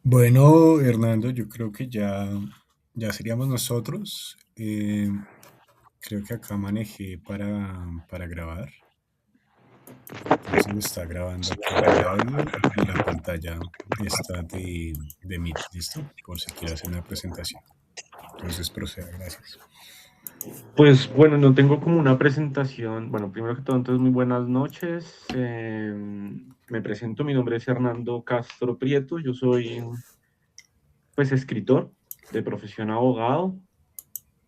Bueno, Hernando, yo creo que ya seríamos nosotros. Creo que acá manejé para grabar. Entonces está grabando acá el audio y la pantalla está de Meet, ¿listo? Por si quiere hacer una presentación. Entonces proceda, gracias. Pues bueno, no tengo como una presentación. Bueno, primero que todo, entonces muy buenas noches. Me presento, mi nombre es Hernando Castro Prieto, yo soy pues escritor de profesión abogado.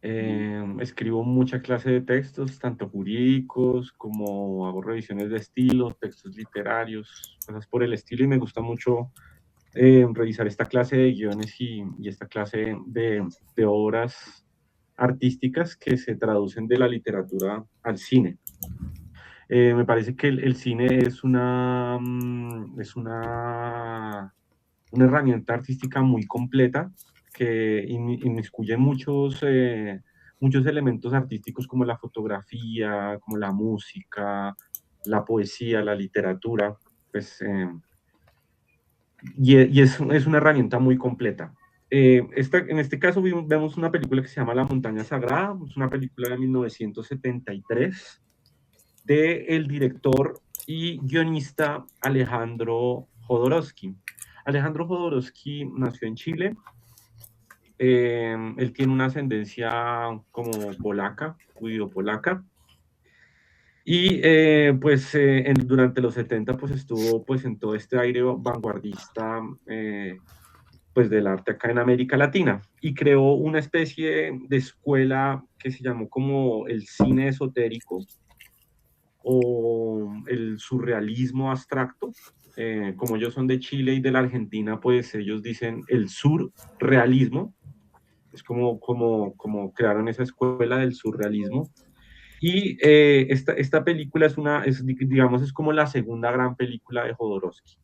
Escribo mucha clase de textos, tanto jurídicos como hago revisiones de estilo, textos literarios, cosas por el estilo y me gusta mucho revisar esta clase de guiones y esta clase de obras artísticas que se traducen de la literatura al cine. Me parece que el cine es una herramienta artística muy completa que inmiscuye muchos elementos artísticos como la fotografía, como la música, la poesía, la literatura, pues, y es una herramienta muy completa. En este caso vemos una película que se llama La Montaña Sagrada, es una película de 1973 del director y guionista Alejandro Jodorowsky. Alejandro Jodorowsky nació en Chile. Él tiene una ascendencia como polaca, judío-polaca. Y durante los 70 pues estuvo pues en todo este aire vanguardista pues del arte acá en América Latina y creó una especie de escuela que se llamó como el cine esotérico o el surrealismo abstracto. Como ellos son de Chile y de la Argentina, pues ellos dicen el surrealismo. Es como crearon esa escuela del surrealismo. Y esta película digamos, es como la segunda gran película de Jodorowsky.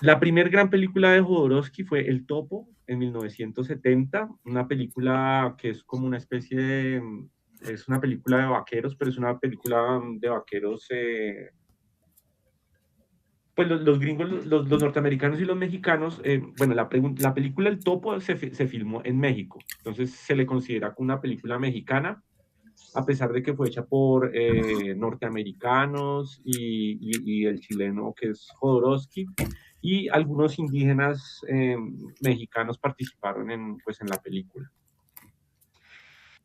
La primera gran película de Jodorowsky fue El Topo en 1970, una película que es como una especie de, es una película de vaqueros, pero es una película de vaqueros, pues los gringos, los norteamericanos y los mexicanos, bueno, la película El Topo se filmó en México, entonces se le considera como una película mexicana, a pesar de que fue hecha por norteamericanos y el chileno que es Jodorowsky, y algunos indígenas mexicanos participaron pues, en la película.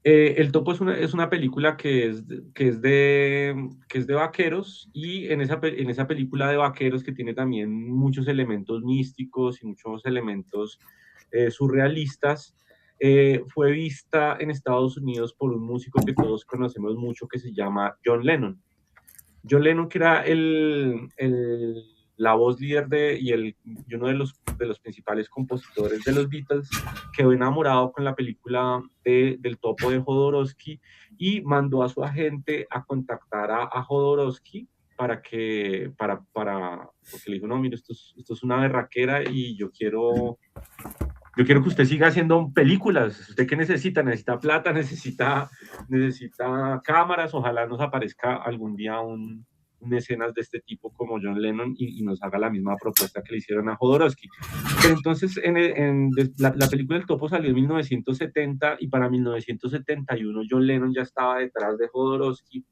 El Topo es una película que es de vaqueros y en esa película de vaqueros que tiene también muchos elementos místicos y muchos elementos surrealistas, fue vista en Estados Unidos por un músico que todos conocemos mucho que se llama John Lennon. John Lennon, que era la voz líder y uno de los principales compositores de los Beatles, quedó enamorado con la película del Topo de Jodorowsky y mandó a su agente a contactar a Jodorowsky porque le dijo, no, mire, esto es una berraquera y yo quiero que usted siga haciendo películas. ¿Usted qué necesita? Necesita plata, necesita cámaras. Ojalá nos aparezca algún día un escenas de este tipo como John Lennon y nos haga la misma propuesta que le hicieron a Jodorowsky. Pero entonces la película El Topo salió en 1970 y para 1971 John Lennon ya estaba detrás de Jodorowsky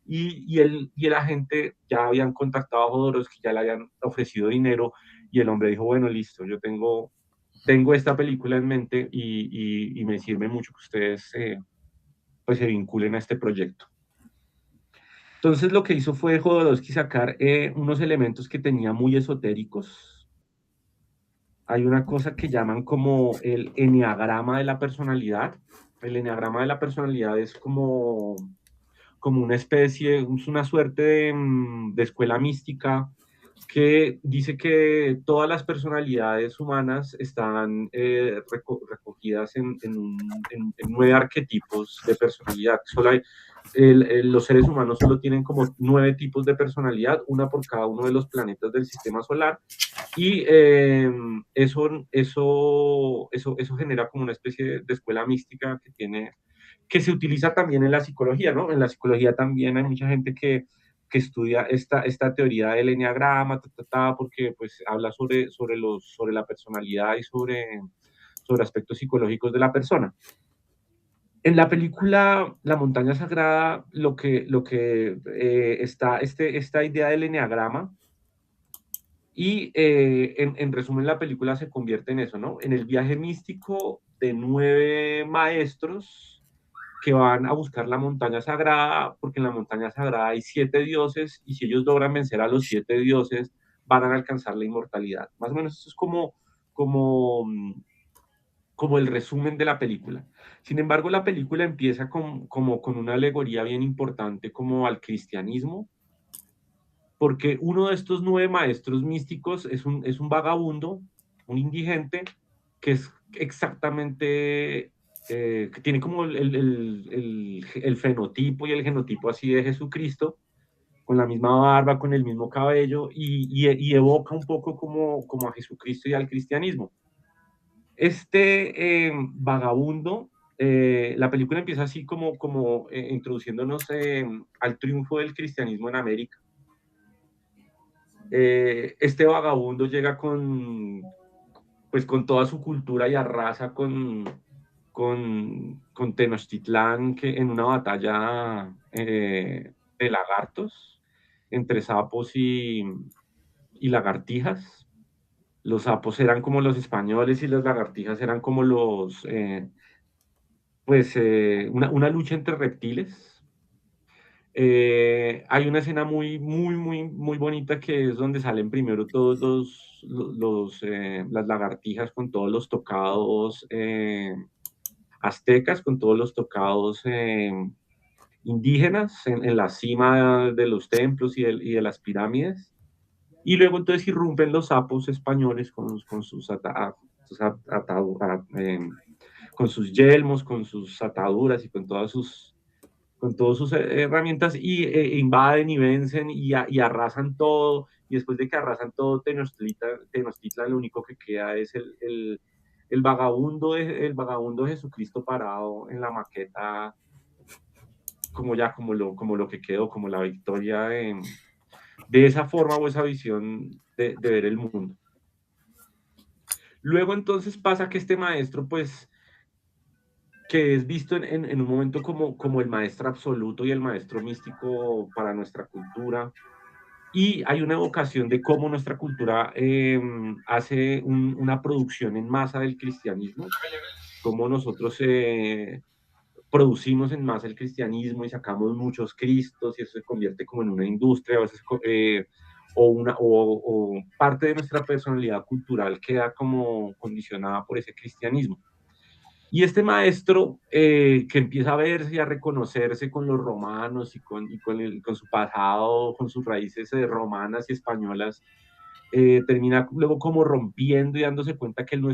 y el agente ya habían contactado a Jodorowsky, ya le habían ofrecido dinero y el hombre dijo, bueno, listo, yo tengo esta película en mente y me sirve mucho que ustedes pues se vinculen a este proyecto. Entonces lo que hizo fue Jodorowsky sacar unos elementos que tenía muy esotéricos. Hay una cosa que llaman como el enneagrama de la personalidad. El enneagrama de la personalidad es como una especie, es una suerte de escuela mística que dice que todas las personalidades humanas están recogidas en 9 arquetipos de personalidad. Los seres humanos solo tienen como 9 tipos de personalidad, una por cada uno de los planetas del sistema solar, y eso genera como una especie de escuela mística que se utiliza también en la psicología, ¿no? En la psicología también hay mucha gente que estudia esta teoría del eneagrama, porque pues habla sobre la personalidad y sobre aspectos psicológicos de la persona. En la película La montaña sagrada, está esta idea del eneagrama y en resumen la película se convierte en eso, ¿no? En el viaje místico de 9 maestros que van a buscar la montaña sagrada, porque en la montaña sagrada hay 7 dioses y si ellos logran vencer a los 7 dioses van a alcanzar la inmortalidad. Más o menos eso es como, como el resumen de la película. Sin embargo, la película empieza como con una alegoría bien importante como al cristianismo, porque uno de estos 9 maestros místicos es un vagabundo, un indigente, que es exactamente, que tiene como el fenotipo y el genotipo así de Jesucristo, con la misma barba, con el mismo cabello, y evoca un poco como a Jesucristo y al cristianismo. Vagabundo, la película empieza así como introduciéndonos al triunfo del cristianismo en América. Este vagabundo llega pues con toda su cultura y arrasa con Tenochtitlán que en una batalla de lagartos entre sapos y lagartijas. Los sapos eran como los españoles y las lagartijas eran como una lucha entre reptiles. Hay una escena muy, muy, muy, muy bonita que es donde salen primero todos las lagartijas con todos los tocados aztecas, con todos los tocados indígenas en la cima de los templos y de las pirámides. Y luego entonces irrumpen los sapos españoles con sus yelmos, con sus ataduras y con todas sus herramientas invaden y vencen y arrasan todo. Y después de que arrasan todo, Tenochtitlan lo único que queda es el vagabundo Jesucristo parado en la maqueta, como lo que quedó, como la victoria de esa forma o esa visión de ver el mundo. Luego entonces pasa que este maestro, pues, que es visto en un momento como el maestro absoluto y el maestro místico para nuestra cultura. Y hay una evocación de cómo nuestra cultura hace una producción en masa del cristianismo, cómo nosotros producimos en masa el cristianismo y sacamos muchos cristos y eso se convierte como en una industria, a veces, o parte de nuestra personalidad cultural queda como condicionada por ese cristianismo. Y este maestro que empieza a verse y a reconocerse con los romanos y con su pasado, con sus raíces romanas y españolas, termina luego como rompiendo y dándose cuenta que él no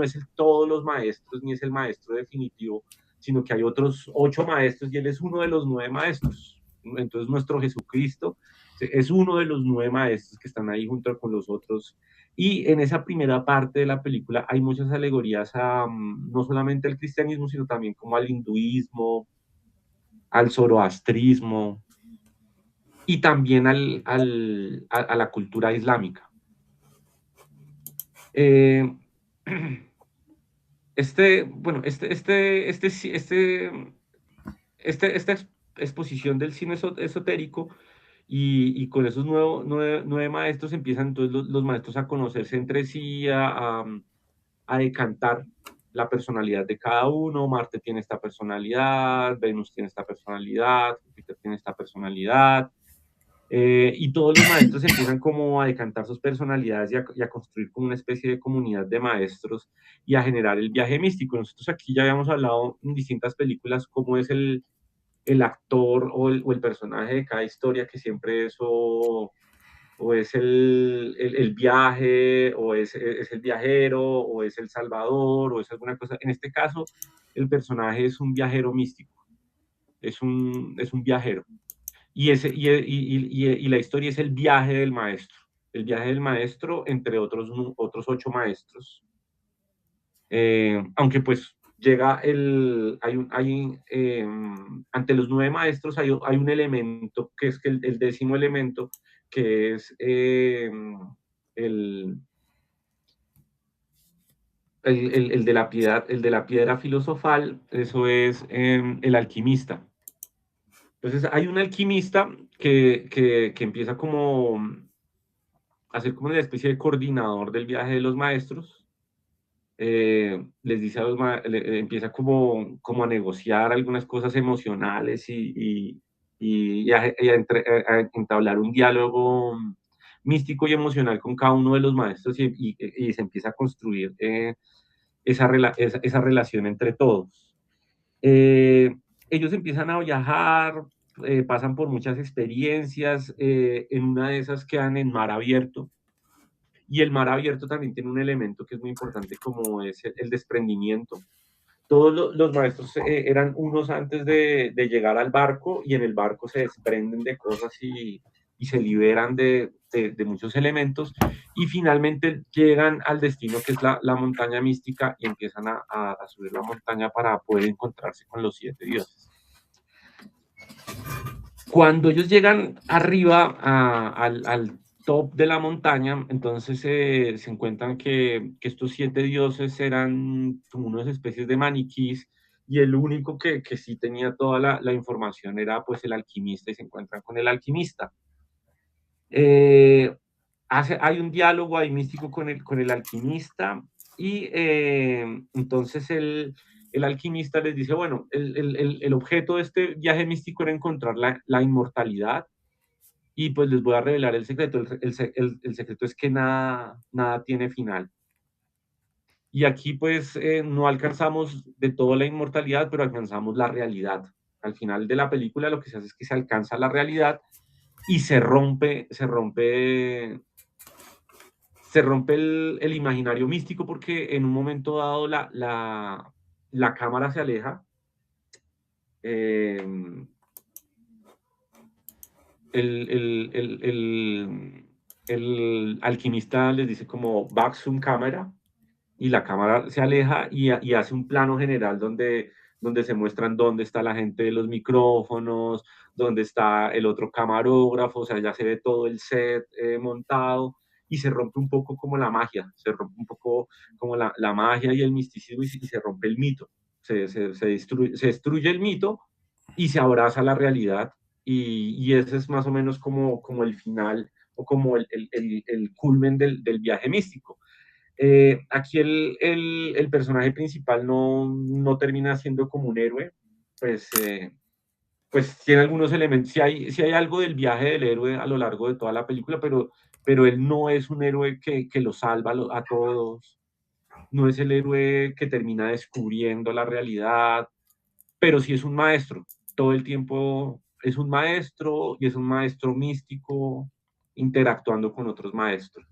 es todos los maestros ni es el maestro definitivo, sino que hay otros 8 maestros y él es uno de los 9 maestros. Entonces nuestro Jesucristo es uno de los 9 maestros que están ahí junto con los otros. Y en esa primera parte de la película hay muchas alegorías no solamente al cristianismo, sino también como al hinduismo, al zoroastrismo y también a la cultura islámica. Eh, bueno, esta exposición del cine esotérico y con esos 9 maestros empiezan entonces los maestros a conocerse entre sí, a decantar la personalidad de cada uno. Marte tiene esta personalidad, Venus tiene esta personalidad, Júpiter tiene esta personalidad. Y todos los maestros empiezan como a decantar sus personalidades y a construir como una especie de comunidad de maestros y a generar el viaje místico. Nosotros aquí ya habíamos hablado en distintas películas cómo es el actor o el personaje de cada historia que siempre es o es el viaje, o es el viajero, o es el salvador, o es alguna cosa. En este caso, el personaje es un viajero místico, es un viajero. Y la historia es el viaje del maestro. El viaje del maestro entre otros 8 maestros. Aunque pues llega ante los 9 maestros hay un elemento que es que el décimo elemento, que es el, el de la piedra filosofal, eso es el alquimista. Entonces hay un alquimista que empieza como a ser como una especie de coordinador del viaje de los maestros. Les dice a empieza como a negociar algunas cosas emocionales y a entablar un diálogo místico y emocional con cada uno de los maestros y se empieza a construir esa relación entre todos. Eh, Ellos empiezan a viajar, pasan por muchas experiencias, en una de esas quedan en mar abierto, y el mar abierto también tiene un elemento que es muy importante como es el desprendimiento. Todos los maestros eran unos antes de llegar al barco y en el barco se desprenden de cosas y se liberan de muchos elementos y finalmente llegan al destino que es la montaña mística y empiezan a subir la montaña para poder encontrarse con los 7 dioses. Cuando ellos llegan arriba al top de la montaña, entonces se encuentran que estos 7 dioses eran como unas especies de maniquís y el único que sí tenía toda la información era pues el alquimista y se encuentran con el alquimista. Eh, Hay un diálogo ahí místico con el alquimista y entonces el alquimista les dice, bueno, el objeto de este viaje místico era encontrar la inmortalidad y pues les voy a revelar el secreto. El secreto es que nada tiene final. Y aquí pues no alcanzamos de todo la inmortalidad, pero alcanzamos la realidad. Al final de la película lo que se hace es que se alcanza la realidad y se rompe el imaginario místico porque en un momento dado la cámara se aleja. eh, el alquimista les dice como back zoom cámara y la cámara se aleja y hace un plano general donde se muestran dónde está la gente de los micrófonos, dónde está el otro camarógrafo, o sea, ya se ve todo el set montado y se rompe un poco como la magia, se rompe un poco como la magia y el misticismo y se rompe el mito, se destruye el mito y se abraza la realidad y ese es más o menos como el final o como el culmen del viaje místico. Aquí el personaje principal no termina siendo como un héroe, pues, pues tiene algunos elementos, si hay algo del viaje del héroe a lo largo de toda la película, pero él no es un héroe que lo salva a todos, no es el héroe que termina descubriendo la realidad, pero sí es un maestro, todo el tiempo es un maestro y es un maestro místico interactuando con otros maestros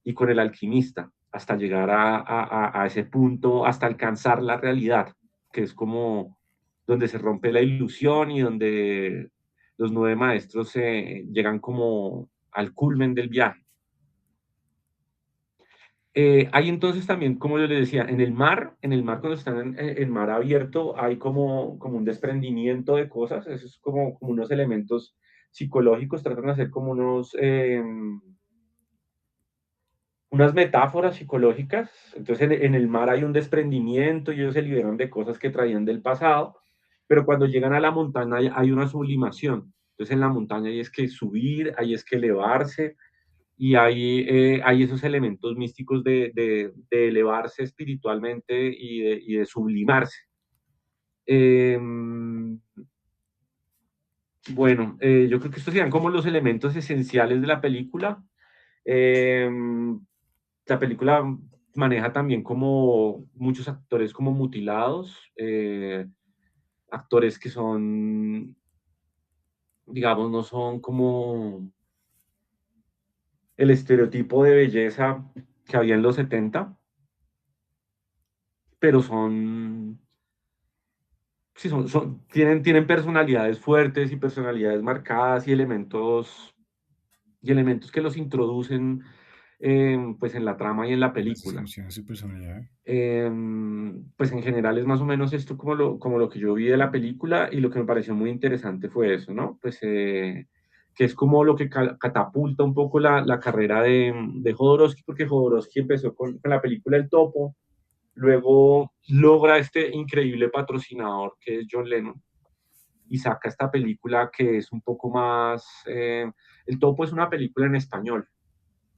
y con el alquimista hasta llegar a ese punto, hasta alcanzar la realidad, que es como donde se rompe la ilusión y donde los 9 maestros llegan como al culmen del viaje. Hay entonces también, como yo les decía, en el mar cuando están en mar abierto, hay como un desprendimiento de cosas, eso es como unos elementos psicológicos, tratan de hacer como unas metáforas psicológicas. Entonces en el mar hay un desprendimiento y ellos se liberan de cosas que traían del pasado, pero cuando llegan a la montaña hay una sublimación. Entonces en la montaña hay es que subir, hay es que elevarse y hay esos elementos místicos de elevarse espiritualmente y de sublimarse. Eh, bueno, yo creo que estos serían como los elementos esenciales de la película. Eh, la película maneja también como muchos actores como mutilados, actores que son, digamos, no son como el estereotipo de belleza que había en los 70, pero sí, tienen personalidades fuertes y personalidades marcadas y elementos que los introducen pues en la trama y en la las película. distorsiones de su personalidad. Pues en general es más o menos esto como lo que yo vi de la película y lo que me pareció muy interesante fue eso, ¿no? Pues que es como lo que catapulta un poco la carrera de Jodorowsky, porque Jodorowsky empezó con la película El Topo, luego logra este increíble patrocinador que es John Lennon y saca esta película que es un poco más... El Topo es una película en español,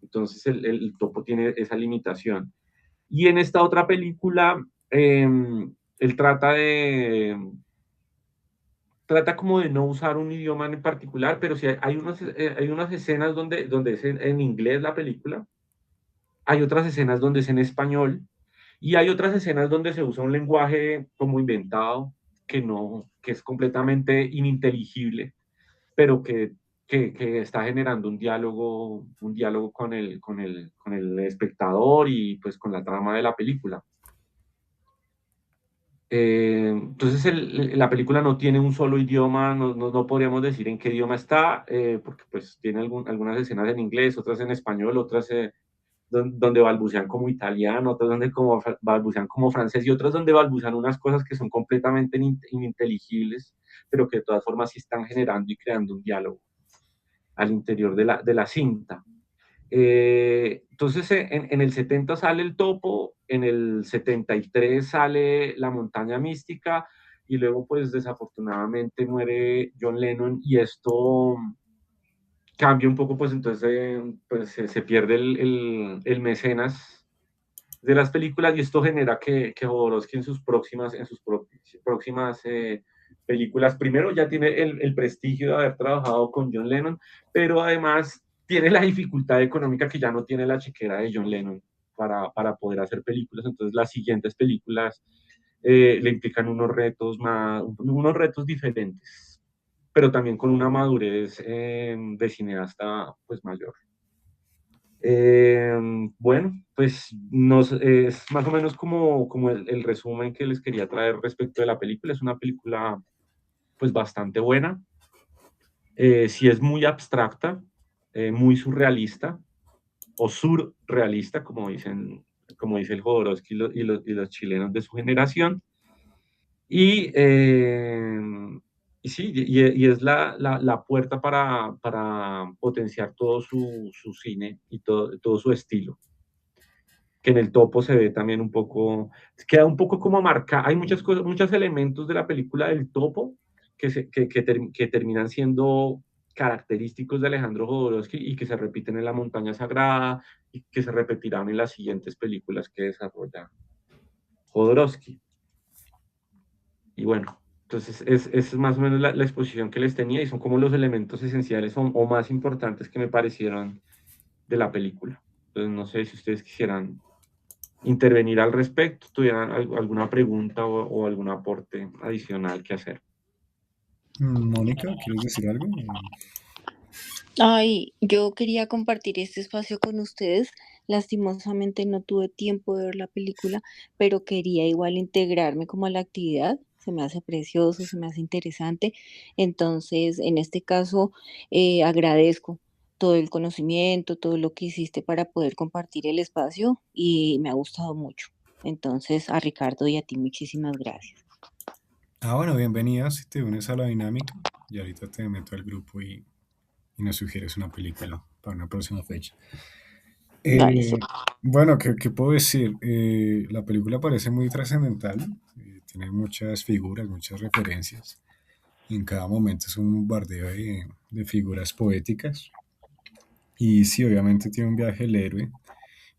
entonces el Topo tiene esa limitación. Y en esta otra película, él trata como de no usar un idioma en particular, pero sí hay unas escenas donde es en inglés la película, hay otras escenas donde es en español, y hay otras escenas donde se usa un lenguaje como inventado, que es completamente ininteligible, pero que está generando un diálogo con el espectador y pues con la trama de la película. Entonces la película no tiene un solo idioma, no podríamos decir en qué idioma está, porque pues tiene algunas escenas en inglés, otras en español, otras donde balbucean como italiano, otras donde balbucean como francés y otras donde balbucean unas cosas que son completamente ininteligibles, pero que de todas formas sí están generando y creando un diálogo al interior de la cinta. Entonces, en el 70 sale el Topo, en el 73 sale la Montaña Mística y luego, pues desafortunadamente muere John Lennon y esto cambia un poco, pues entonces pues, se pierde el mecenas de las películas y esto genera que Jodorowsky en sus próximas películas, primero ya tiene el prestigio de haber trabajado con John Lennon, pero además tiene la dificultad económica que ya no tiene la chequera de John Lennon para poder hacer películas, entonces las siguientes películas le implican unos retos diferentes, pero también con una madurez de cineasta pues mayor. Eh, bueno, pues es más o menos como el resumen que les quería traer respecto de la película. Es una película pues bastante buena. Sí es muy abstracta, muy surrealista o surrealista, como dice el Jodorowsky y los chilenos de su generación. Y, eh, y sí, y es la puerta para potenciar todo su cine y todo su estilo, que en el Topo se ve también un poco, queda un poco como marca, hay muchas cosas, muchos elementos de la película del Topo que terminan siendo característicos de Alejandro Jodorowsky y que se repiten en La Montaña Sagrada y que se repetirán en las siguientes películas que desarrolla Jodorowsky. Y bueno, entonces es más o menos la exposición que les tenía y son como los elementos esenciales o más importantes que me parecieron de la película. Entonces no sé si ustedes quisieran intervenir al respecto, tuvieran alguna pregunta o algún aporte adicional que hacer. Mónica, ¿quieres decir algo? Ay, yo quería compartir este espacio con ustedes. Lastimosamente no tuve tiempo de ver la película, pero quería igual integrarme como a la actividad. Se me hace precioso, se me hace interesante. Entonces, en este caso, agradezco todo el conocimiento, todo lo que hiciste para poder compartir el espacio y me ha gustado mucho. Entonces, a Ricardo y a ti, muchísimas gracias. Bueno, bienvenida si te unes a la dinámica. Y ahorita te meto al grupo y nos sugieres una película para una próxima fecha. Vale, Eh, bueno, ¿qué puedo decir? La película parece muy trascendental, tiene muchas figuras, muchas referencias, y en cada momento es un bombardeo de figuras poéticas. Y sí, obviamente tiene un viaje el héroe,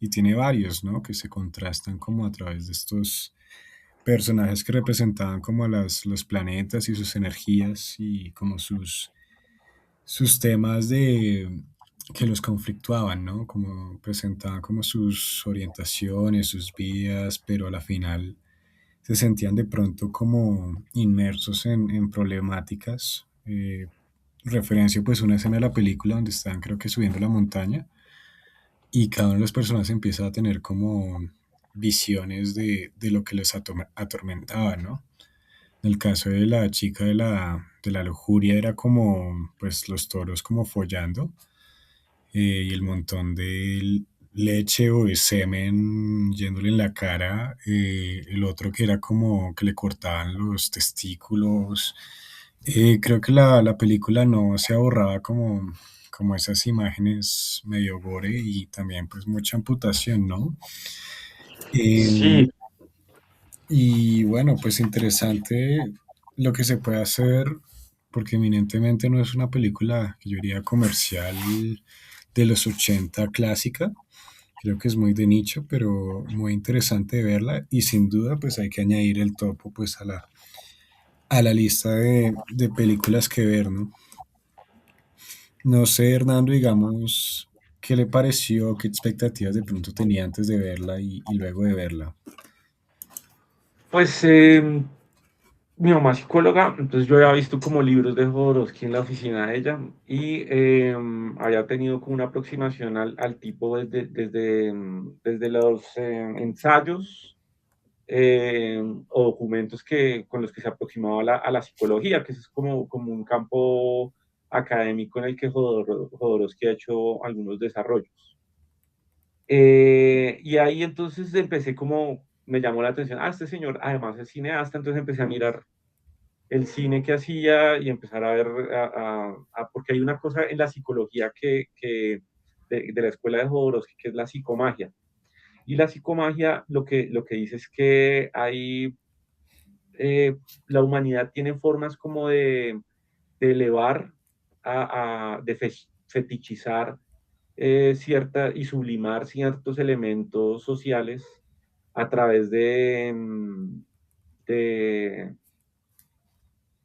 y tiene varios, ¿no? Que se contrastan como a través de estos personajes que representaban como a los planetas y sus energías y como sus temas de que los conflictuaban, ¿no? Como presentaban como sus orientaciones, sus vidas, pero a la final se sentían de pronto como inmersos en problemáticas. Referencio pues una escena de la película donde están creo que subiendo la montaña y cada una de las personas empieza a tener como visiones de lo que les atormentaba, ¿no? En el caso de la chica de la lujuria era como, pues, los toros como follando y el montón de leche o de semen yéndole en la cara, el otro que era como que le cortaban los testículos. Creo que la película no se ahorraba como esas imágenes medio gore y también pues mucha amputación, ¿no? Em, Sí, y bueno, pues interesante lo que se puede hacer, porque eminentemente no es una película que yo diría comercial de los 80 clásica. Creo que es muy de nicho, pero muy interesante verla y sin duda pues hay que añadir el topo pues a la lista de películas que ver, ¿no? No sé, Hernando, digamos, ¿qué le pareció? ¿Qué expectativas de pronto tenía antes de verla y luego de verla? pues mi mamá es psicóloga, entonces yo había visto como libros de Jodorowsky en la oficina de ella y había tenido como una aproximación al tipo desde los ensayos o documentos con los que se aproximaba a la psicología, que es como un campo académico en el que Jodorowsky ha hecho algunos desarrollos. Y ahí entonces empecé como, me llamó la atención, este señor además es cineasta, entonces empecé a mirar el cine que hacía y empezar a ver, porque hay una cosa en la psicología de la escuela de Jodorowsky, que es la psicomagia. Y la psicomagia lo que dice es que la humanidad tiene formas como de elevar, de fetichizar y sublimar ciertos elementos sociales a través de,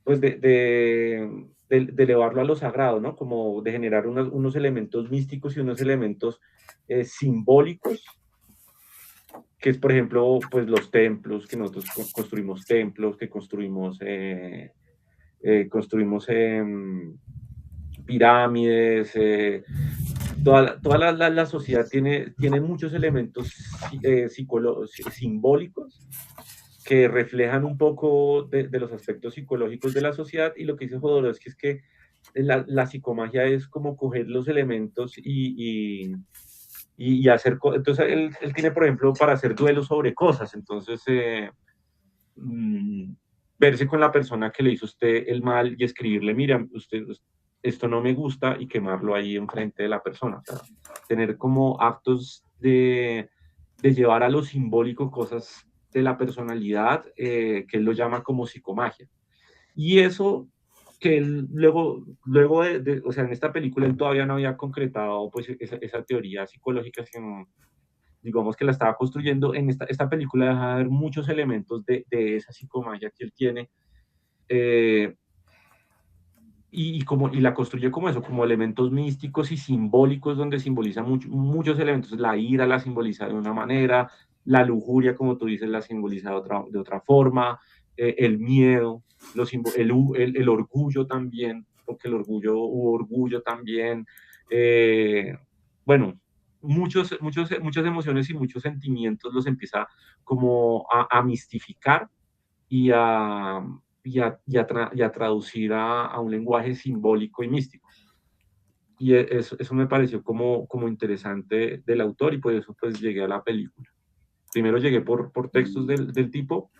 pues de elevarlo a lo sagrado, ¿no? Como de generar unos elementos místicos y unos elementos simbólicos, que es, por ejemplo, pues los templos, que nosotros construimos templos, que construimos pirámides, toda la sociedad tiene muchos elementos simbólicos que reflejan un poco de los aspectos psicológicos de la sociedad, y lo que dice Jodorowsky es que la psicomagia es como coger los elementos y hacer, entonces él tiene, por ejemplo, para hacer duelos sobre cosas, entonces mm, verse con la persona que le hizo usted el mal y escribirle, mira, esto no me gusta, y quemarlo ahí enfrente de la persona. O sea, tener como actos de llevar a lo simbólico cosas de la personalidad, que él lo llama como psicomagia. Y eso que él luego o sea, en esta película él todavía no había concretado pues esa teoría psicológica, sino digamos que la estaba construyendo. En esta película deja ver muchos elementos de esa psicomagia que él tiene, eh, y la construye como eso, como elementos místicos y simbólicos, donde simboliza muchos elementos. La ira la simboliza de una manera, la lujuria, como tú dices, la simboliza de otra forma, el miedo, el orgullo también, porque hubo orgullo también. eh, bueno, muchas emociones y muchos sentimientos los empieza como a mistificar y a traducir a un lenguaje simbólico y místico. Y eso me pareció como interesante del autor, y por eso pues llegué a la película. Primero llegué por textos del tipo,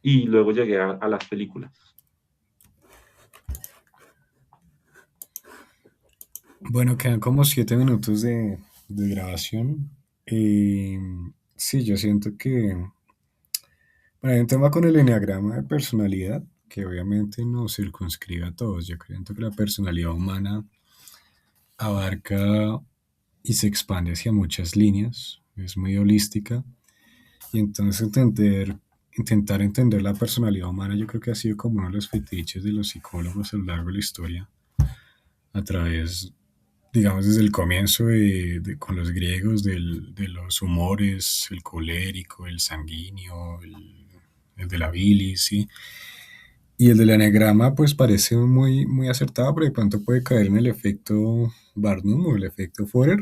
y luego llegué a las películas. Bueno, quedan como 7 minutos de grabación. Eh, sí, yo siento que bueno, hay un tema con el enneagrama de personalidad que obviamente nos circunscribe a todos. Yo creo que la personalidad humana abarca y se expande hacia muchas líneas, es muy holística y entonces intentar entender la personalidad humana yo creo que ha sido como uno de los fetiches de los psicólogos a lo largo de la historia, a través, digamos, desde el comienzo con los griegos, de los humores, el colérico, el sanguíneo, el de la bilis, ¿sí? Y el del eneagrama, pues parece muy, muy acertado, pero de pronto puede caer en el efecto Barnum o el efecto Forer,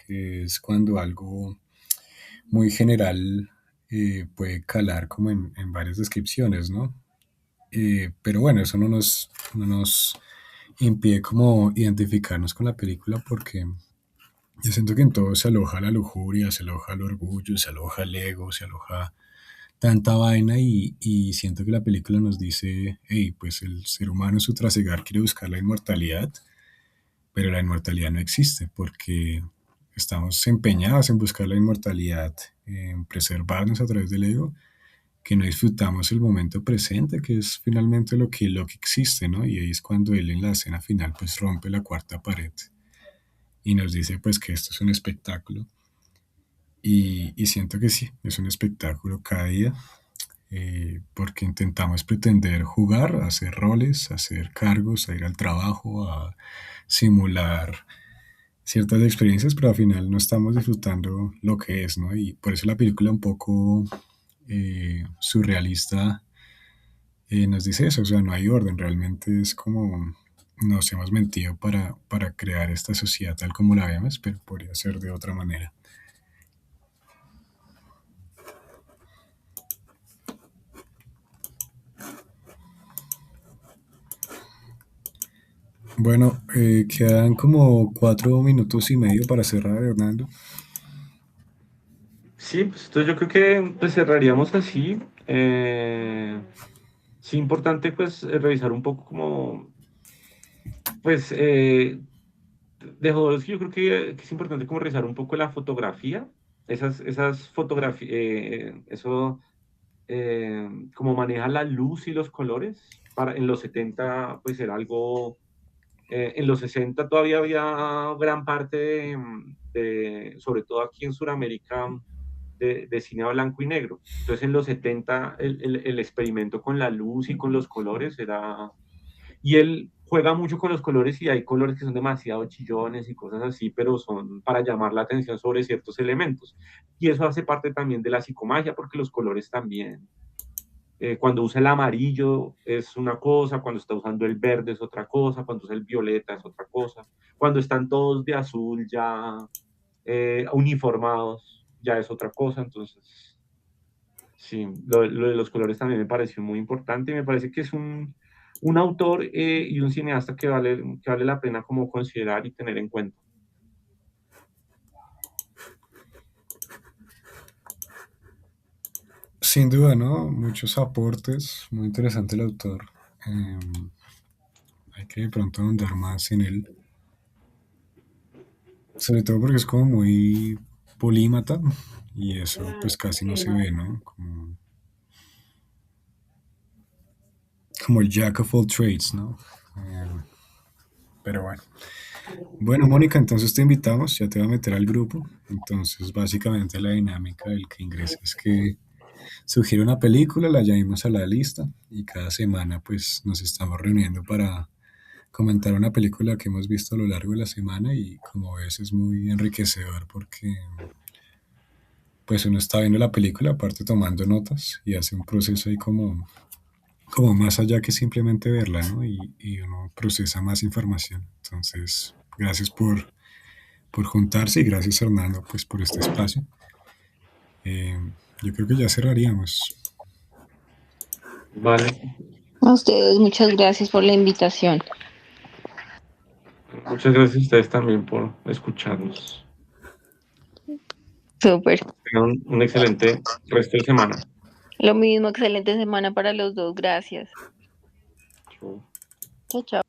que es cuando algo muy general puede calar como en varias descripciones, ¿no? Pero bueno, eso no nos impide como identificarnos con la película porque Yo siento que en todo se aloja la lujuria, se aloja el orgullo, se aloja el ego, se aloja tanta vaina y siento que la película nos dice, hey, pues el ser humano en su trasegar quiere buscar la inmortalidad, pero la inmortalidad no existe porque estamos empeñados en buscar la inmortalidad, en preservarnos a través del ego, que no disfrutamos el momento presente, que es finalmente lo que existe, ¿no? Y ahí es cuando él en la escena final pues rompe la cuarta pared y nos dice pues que esto es un espectáculo. Y siento que sí, es un espectáculo cada día, porque intentamos pretender jugar, hacer roles, hacer cargos, a ir al trabajo, a simular ciertas experiencias, pero al final no estamos disfrutando lo que es, ¿no? Y por eso la película un poco surrealista nos dice eso, o sea, no hay orden, realmente es como nos hemos mentido para crear esta sociedad tal como la vemos, pero podría ser de otra manera. Bueno, quedan como 4 minutos y medio para cerrar, Hernando. Sí, pues entonces yo creo que pues, cerraríamos así. Sí, importante pues revisar un poco como, pues, de Jodorowsky yo creo que es importante como revisar un poco la fotografía, esas fotografías, eso, como maneja la luz y los colores. En los 70 pues era algo, en los 60 todavía había gran parte sobre todo aquí en Sudamérica, de cine a blanco y negro. Entonces en los 70 el experimento con la luz y con los colores era... Y él juega mucho con los colores y hay colores que son demasiado chillones y cosas así, pero son para llamar la atención sobre ciertos elementos. Y eso hace parte también de la psicomagia, porque los colores también, cuando usa el amarillo es una cosa, cuando está usando el verde es otra cosa, cuando usa el violeta es otra cosa, cuando están todos de azul ya uniformados ya es otra cosa. Entonces, sí, lo de los colores también me pareció muy importante y me parece que es un autor y un cineasta que vale la pena como considerar y tener en cuenta. Sin duda, ¿no? Muchos aportes, muy interesante el autor. Hay que de pronto ahondar más en él, sobre todo porque es como muy polímata y eso pues casi no se ve, ¿no? Como el jack of all trades, ¿no? Eh, pero bueno. Bueno, Mónica, entonces te invitamos, ya te voy a meter al grupo. Entonces, básicamente la dinámica del que ingresa es que sugiere una película, la añadimos a la lista y cada semana pues nos estamos reuniendo para comentar una película que hemos visto a lo largo de la semana y como ves es muy enriquecedor porque pues uno está viendo la película aparte tomando notas y hace un proceso ahí como más allá que simplemente verla, ¿no? Y uno procesa más información. Entonces, gracias por juntarse y gracias Hernando pues por este espacio. Eh, yo creo que ya cerraríamos. Vale, A ustedes, muchas gracias por la invitación. muchas gracias a ustedes también por escucharnos. Súper. Tengan un excelente resto de semana. Lo mismo, excelente semana para los dos. Gracias. Chao. Chao, chao.